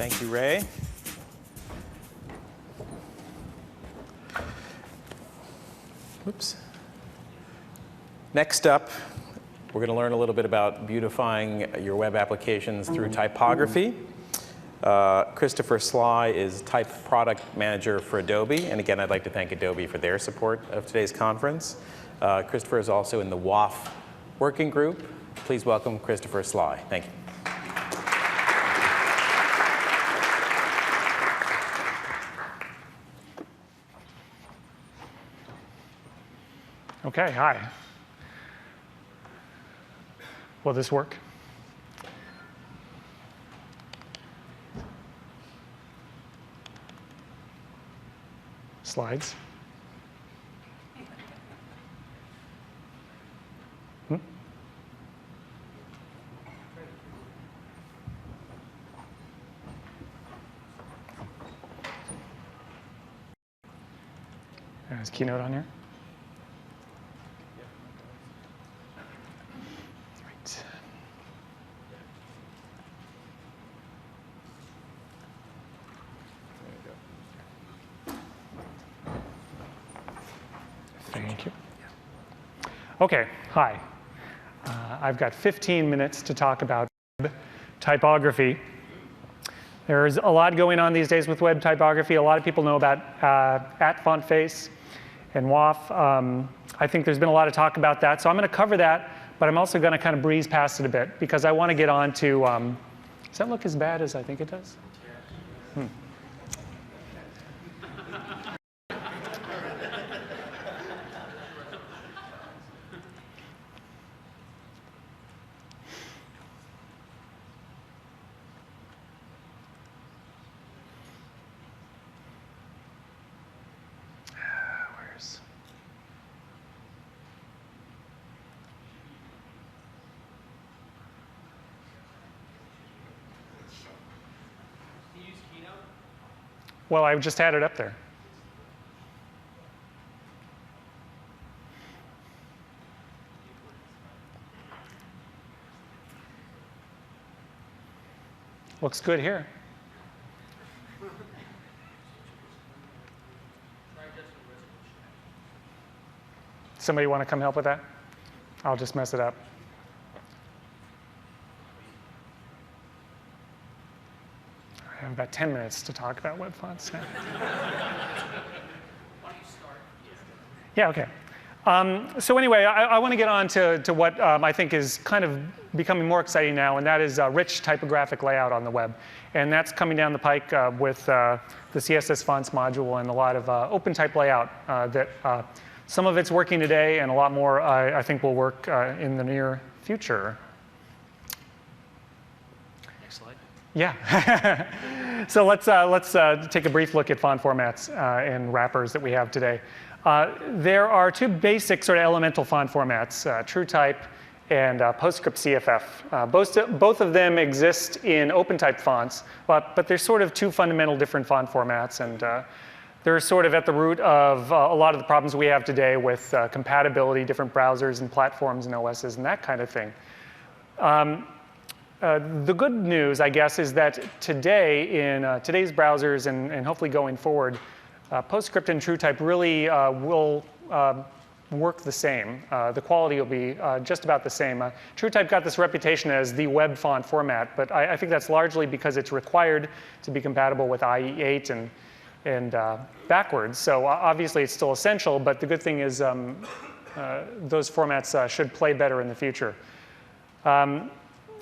Thank you, Ray. Oops. Next up, we're going to learn a little bit about beautifying your web applications through typography. Christopher Slye is Type Product Manager for Adobe. And again, I'd like to thank Adobe for their support of today's conference. Christopher is also in the WAF working group. Please welcome Christopher Slye. Thank you. OK, hi. Will this work? Slides. There's Keynote on here. Right. Thank you. OK, hi. I've got 15 minutes to talk about web typography. There's a lot going on these days with web typography. A lot of people know about @FontFace and WAF. I think there's been a lot of talk about that. So I'm going to cover that, but I'm also going to kind of breeze past it a bit because I want to get on to, does that look as bad as I think it does? Well, I just had it up there. Looks good here. Somebody want to come help with that? I'll just mess it up. I have about 10 minutes to talk about web fonts now. Why don't you start? Yeah, OK. So anyway, I want to get on to what I think is kind of becoming more exciting now, and that is rich typographic layout on the web. And that's coming down the pike with the CSS fonts module and a lot of open type layout that some of it's working today, and a lot more I think will work in the near future. Next slide. Yeah. So let's take a brief look at font formats and wrappers that we have today. There are two basic sort of elemental font formats, TrueType and PostScript CFF. Both of them exist in OpenType fonts, but they're sort of two fundamental different font formats, and they're sort of at the root of a lot of the problems we have today with compatibility, different browsers and platforms and OSs and that kind of thing. The good news, I guess, is that today, in today's browsers and hopefully going forward, PostScript and TrueType really will work the same. The quality will be just about the same. TrueType got this reputation as the web font format, but I think that's largely because it's required to be compatible with IE8 and backwards. So obviously, it's still essential, but the good thing is those formats should play better in the future.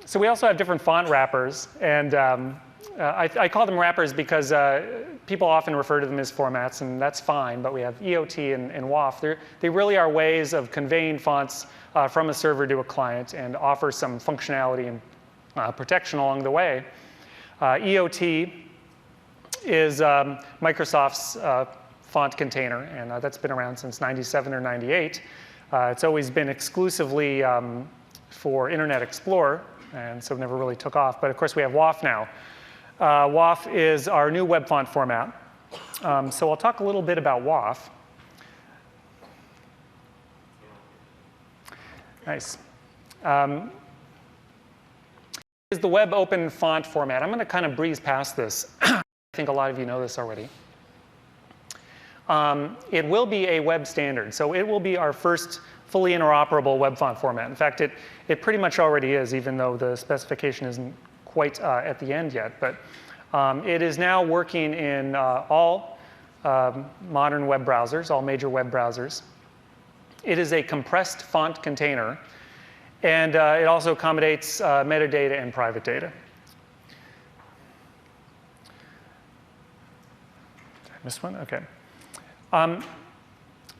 So we also have different font wrappers, and I call them wrappers because people often refer to them as formats, and that's fine, but we have EOT and WAF. They really are ways of conveying fonts from a server to a client and offer some functionality and protection along the way. EOT is Microsoft's font container, and that's been around since 97 or 98. It's always been exclusively for Internet Explorer, and so it never really took off. But of course, we have WAF now. WAF is our new web font format. So I'll talk a little bit about WAF. Nice. is the web open font format. I'm going to kind of breeze past this. I think a lot of you know this already. It will be a web standard. So it will be our first fully interoperable web font format. In fact, it pretty much already is, even though the specification isn't quite at the end yet. But it is now working in all modern web browsers, all major web browsers. It is a compressed font container. And it also accommodates metadata and private data. Did I miss one? OK.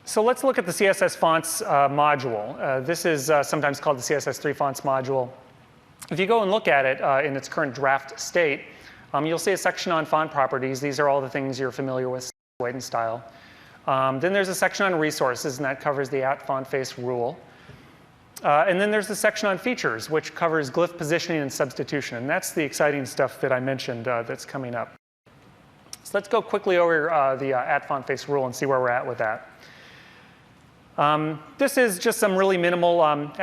So let's look at the CSS fonts module. This is sometimes called the CSS3 fonts module. If you go and look at it in its current draft state, you'll see a section on font properties. These are all the things you're familiar with, weight and style. Then there's a section on resources, and that covers the @font face rule. And then there's the section on features, which covers glyph positioning and substitution. And that's the exciting stuff that I mentioned that's coming up. So let's go quickly over the @font face rule and see where we're at with that. This is just some really minimal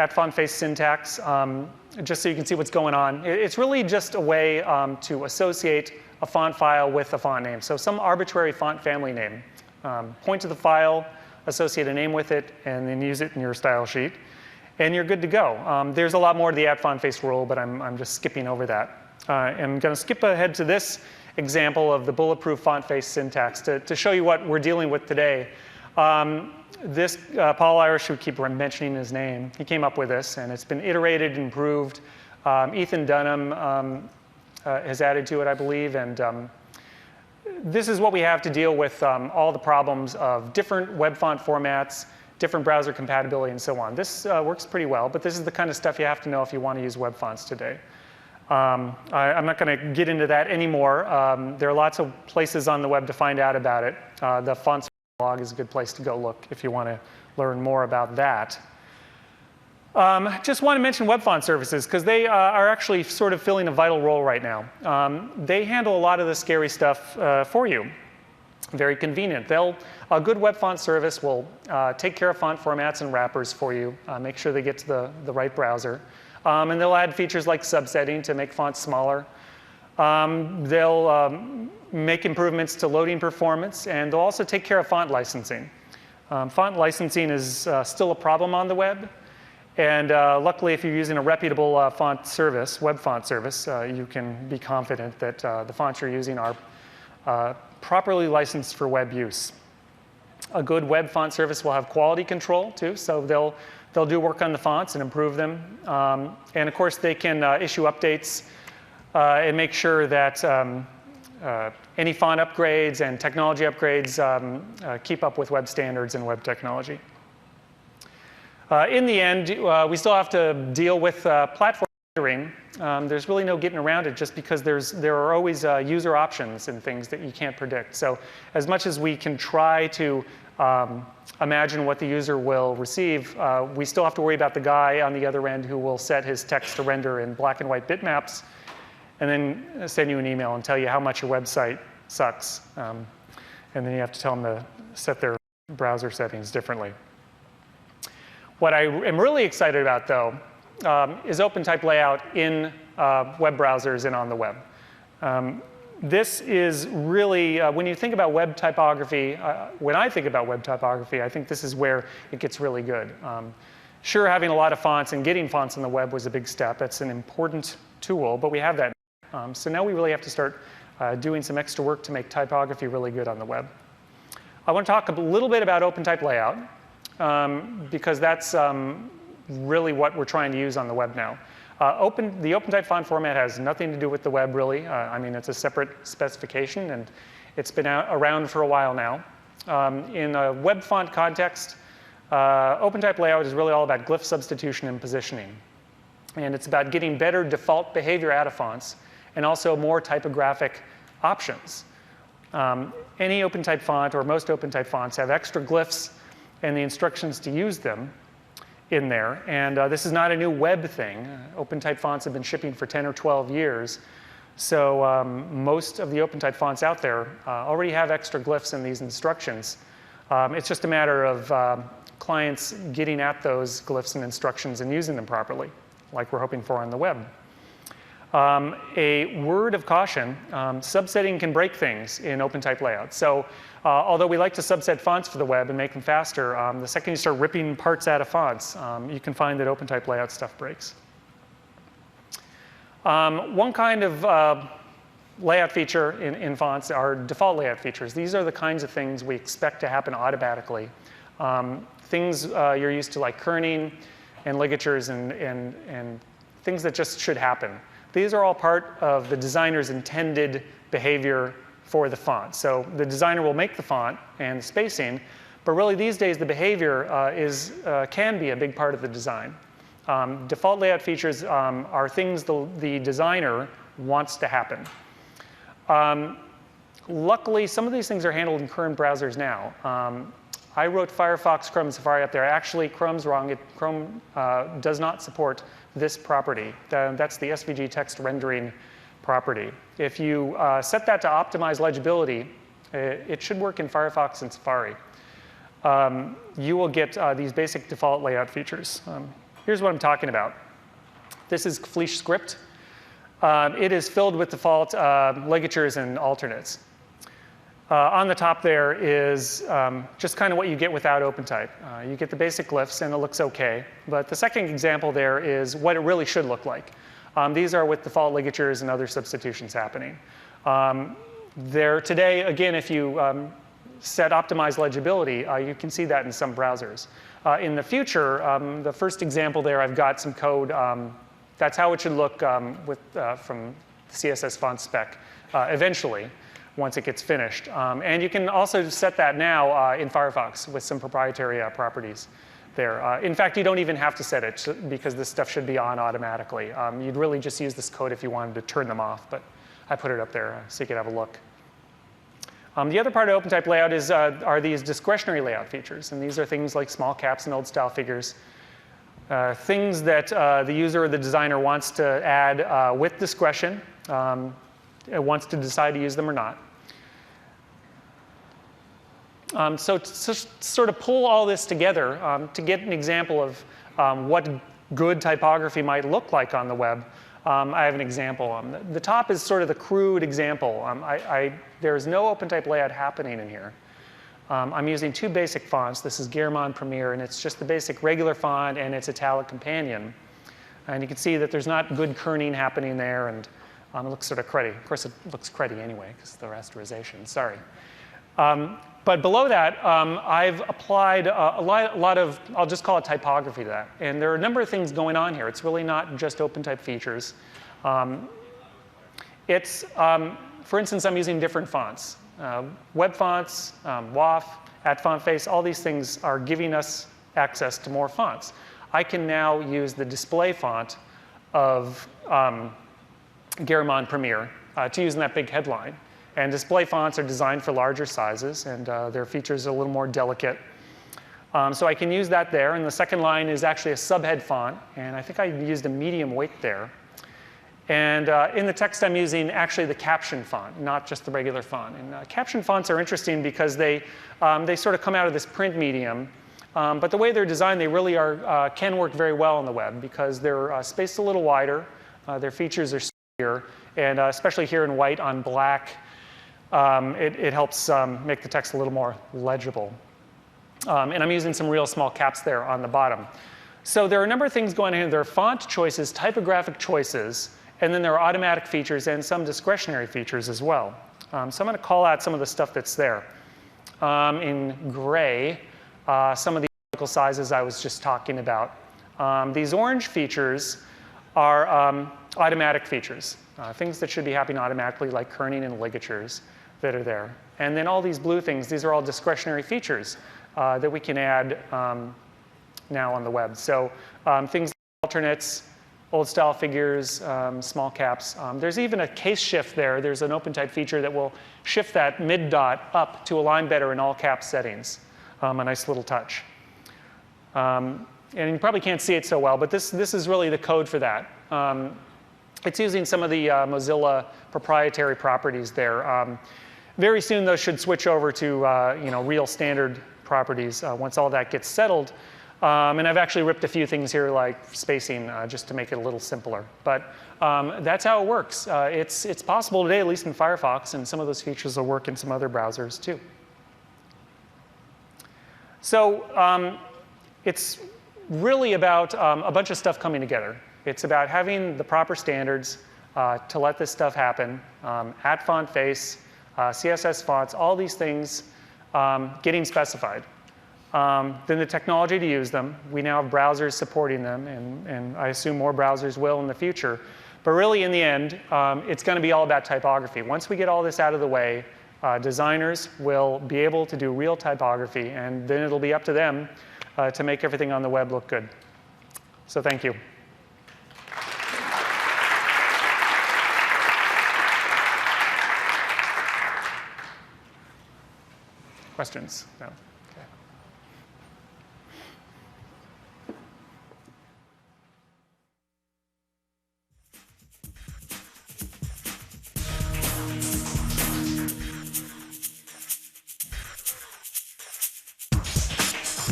@font face syntax, just so you can see what's going on. It's really just a way to associate a font file with a font name. So some arbitrary font family name. Point to the file, associate a name with it, and then use it in your style sheet. And you're good to go. There's a lot more to the @font face rule, but I'm just skipping over that. I'm going to skip ahead to this example of the bulletproof font face syntax to show you what we're dealing with today. This Paul Irish, who keep mentioning his name, he came up with this, and it's been iterated, improved. Ethan Dunham has added to it, I believe, and this is what we have to deal with all the problems of different web font formats, different browser compatibility, and so on. This works pretty well, but this is the kind of stuff you have to know if you want to use web fonts today. I'm not going to get into that anymore. There are lots of places on the web to find out about it. The fonts blog is a good place to go look if you want to learn more about that. Just want to mention web font services, because they are actually sort of filling a vital role right now. They handle a lot of the scary stuff for you. Very convenient. A good web font service will take care of font formats and wrappers for you, make sure they get to the right browser. And they'll add features like subsetting to make fonts smaller. They'll make improvements to loading performance, and they'll also take care of font licensing. Font licensing is still a problem on the web. And luckily, if you're using a reputable font service, web font service, you can be confident that the fonts you're using are properly licensed for web use. A good web font service will have quality control too, so they'll do work on the fonts and improve them. And of course, they can issue updates and make sure that any font upgrades and technology upgrades keep up with web standards and web technology. In the end, we still have to deal with platform rendering. There's really no getting around it, just because there are always user options and things that you can't predict. So as much as we can try to imagine what the user will receive, we still have to worry about the guy on the other end who will set his text to render in black and white bitmaps, and then send you an email and tell you how much your website sucks. And then you have to tell them to set their browser settings differently. What I am really excited about, though, is OpenType layout in web browsers and on the web. This is really, when you think about web typography, when I think about web typography, I think this is where it gets really good. Sure, having a lot of fonts and getting fonts on the web was a big step. That's an important tool, but we have that. So now we really have to start doing some extra work to make typography really good on the web. I want to talk a little bit about OpenType layout, because that's really what we're trying to use on the web now. The OpenType font format has nothing to do with the web, really. I mean, it's a separate specification, and it's been around for a while now. In a web font context, OpenType layout is really all about glyph substitution and positioning. And it's about getting better default behavior out of fonts, and also more typographic options. Any OpenType font, or most OpenType fonts, have extra glyphs and the instructions to use them in there. And this is not a new web thing. OpenType fonts have been shipping for 10 or 12 years. So most of the OpenType fonts out there already have extra glyphs in these instructions. It's just a matter of clients getting at those glyphs and instructions and using them properly, like we're hoping for on the web. A word of caution, subsetting can break things in OpenType layouts. So although we like to subset fonts for the web and make them faster, the second you start ripping parts out of fonts, you can find that OpenType layout stuff breaks. One kind of layout feature in fonts are default layout features. These are the kinds of things we expect to happen automatically. Things you're used to like kerning and ligatures and things that just should happen. These are all part of the designer's intended behavior for the font. So the designer will make the font and the spacing, but really these days the behavior can be a big part of the design. Default layout features are things the designer wants to happen. Luckily, some of these things are handled in current browsers now. I wrote Firefox, Chrome, and Safari up there. Actually, Chrome's wrong. Chrome does not support this property. That's the SVG text rendering property. If you set that to optimize legibility, it should work in Firefox and Safari. You will get these basic default layout features. Here's what I'm talking about. This is Fleesh script. It is filled with default ligatures and alternates. On the top there is just kind of what you get without OpenType. You get the basic glyphs, and it looks OK. But the second example there is what it really should look like. These are with default ligatures and other substitutions happening. There today, again, if you set optimized legibility, you can see that in some browsers. In the future, the first example there, I've got some code. That's how it should look from the CSS font spec eventually, once it gets finished. And you can also set that now in Firefox with some proprietary properties there. In fact, you don't even have to set it because this stuff should be on automatically. You'd really just use this code if you wanted to turn them off, but I put it up there so you could have a look. The other part of OpenType layout are these discretionary layout features, and these are things like small caps and old style figures. Things that the user or the designer wants to add with discretion, wants to decide to use them or not. So to sort of pull all this together to get an example of what good typography might look like on the web, I have an example. The top is sort of the crude example. There's no OpenType layout happening in here. I'm using two basic fonts. This is Garamond Premier, and it's just the basic regular font and its italic companion. And you can see that there's not good kerning happening there, and it looks sort of cruddy. Of course, it looks cruddy anyway, because of the rasterization. Sorry. But below that, I've applied a lot of, I'll just call it typography to that. And there are a number of things going on here. It's really not just OpenType features. For instance, I'm using different fonts. Web fonts, WAF, @FontFace, all these things are giving us access to more fonts. I can now use the display font of Garamond Premier to use in that big headline. And display fonts are designed for larger sizes, and their features are a little more delicate. So I can use that there. And the second line is actually a subhead font, and I think I used a medium weight there. And in the text, I'm using actually the caption font, not just the regular font. And caption fonts are interesting because they sort of come out of this print medium. But the way they're designed, they really can work very well on the web because they're spaced a little wider. Their features are sturdier, and especially here in white on black, it helps make the text a little more legible. And I'm using some real small caps there on the bottom. So there are a number of things going on here. There are font choices, typographic choices, and then there are automatic features and some discretionary features as well. So I'm going to call out some of the stuff that's there. In gray, some of the article sizes I was just talking about. These orange features are automatic features, things that should be happening automatically, like kerning and ligatures that are there. And then all these blue things, these are all discretionary features that we can add now on the web. So things like alternates, old style figures, small caps. There's even a case shift there. There's an OpenType feature that will shift that mid dot up to align better in all caps settings. A nice little touch. And you probably can't see it so well, but this is really the code for that. It's using some of the Mozilla proprietary properties there. Very soon, those should switch over to real standard properties once all that gets settled. And I've actually ripped a few things here like spacing just to make it a little simpler. But that's how it works. It's possible today, at least in Firefox, and some of those features will work in some other browsers too. So it's really about a bunch of stuff coming together. It's about having the proper standards to let this stuff happen. At font face, CSS fonts, all these things getting specified. Then the technology to use them. We now have browsers supporting them, and I assume more browsers will in the future. But really, in the end, it's going to be all about typography. Once we get all this out of the way, designers will be able to do real typography, and then it'll be up to them to make everything on the web look good. So thank you. Questions? No.